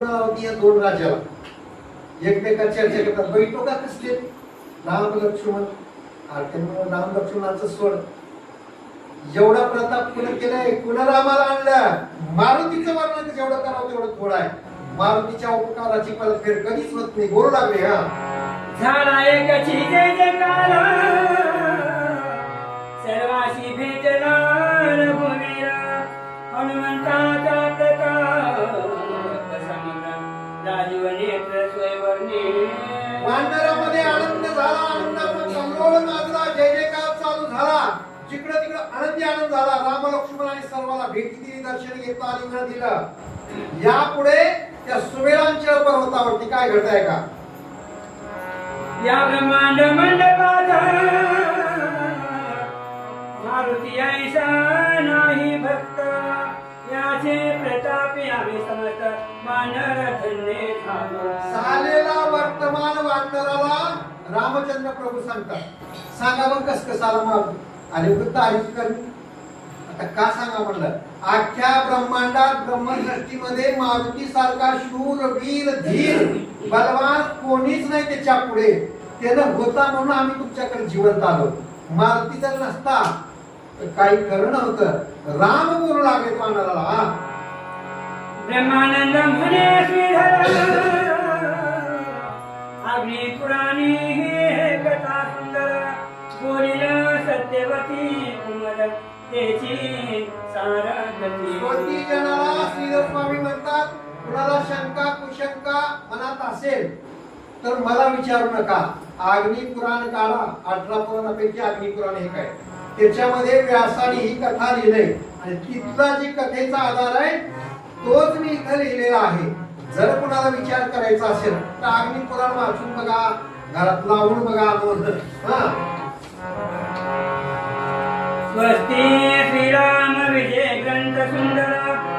या दोन राज्याला एकमेकांची चर्चा करतात. बैठो का कसले राम लक्ष्मण राम लक्ष्मणाचं सोड एवढा प्रताप कुणा केलाय, कुणा रामाला आणलं. मारुतीचं वर्णन जेवढं करावं तेवढं थोडं आहे. मारुतीच्या उपकाराची परतफेड कधीच होत नाही. बोलू लागले हा झाला एकाची जय जयकार सर्वाशी भेटला रघुवीर हनुमंताचा प्रताप समग्र राजीव नेत्र स्वयंवरणी. वानरामध्ये आनंद झाला, आनंदामुळे कल्लोळ माजला, जय जयकार चालू झाला. जिकडे तिकडे आनंदी आनंद झाला. राम लक्ष्मण आणि सर्वाला भेटी दिली, दर्शन घेतलं, आलिंगन दिलं. यापुढे त्या सुमेरांच्या पर्वतावरती काय घडतंय का? या ब्रह्मांड मंडपाचा मारुती ऐसा नाही भक्त याचे प्रतापी आम्ही समस्त वानर धन्य झालो. झालेला वर्तमान वानराला रामचंद्र प्रभू सांगतात. सांगा मग कस कसाला मारुती आणि वृत्त आयुष करणे. आता का सांगा म्हणलं, अख्ख्या ब्रह्मांडात ब्रह्मसृष्टीमध्ये मारुती सारखा शूर वीर धीर बलवान कोणीच नाही त्याच्या पुढे. त्यानं होता म्हणून आम्ही तुमच्याकडे जिवंत आलो. मारुती जर नसता तर काही खरं नव्हतं. राम बोलू लागले वानराला. ब्रह्मानंद म्हणे श्रीधर अग्नी पुराणी हे कथा सुंदर बोलिल सत्यवती कुमल त्याची सारथी. कोणती जनाला श्रीधर स्वामी म्हणतात. कुणाला शंका कुशंका मनात असेल तर मला विचारू नका. अग्नी पुराण काढा. 18 पुराणापैकी अग्नी पुराण एक आहे. त्याच्यामध्ये व्यासाने ही कथा लिहिली आणि तिथला जी कथेचा आधार आहे तोच मी इथं लिहिलेला आहे. जर कुणाला विचार करायचा असेल तर अग्नी पुराण वाचून बघा, घरात लावून बघा. स्वस्ति श्रीराम विजय ग्रंथ सुंदर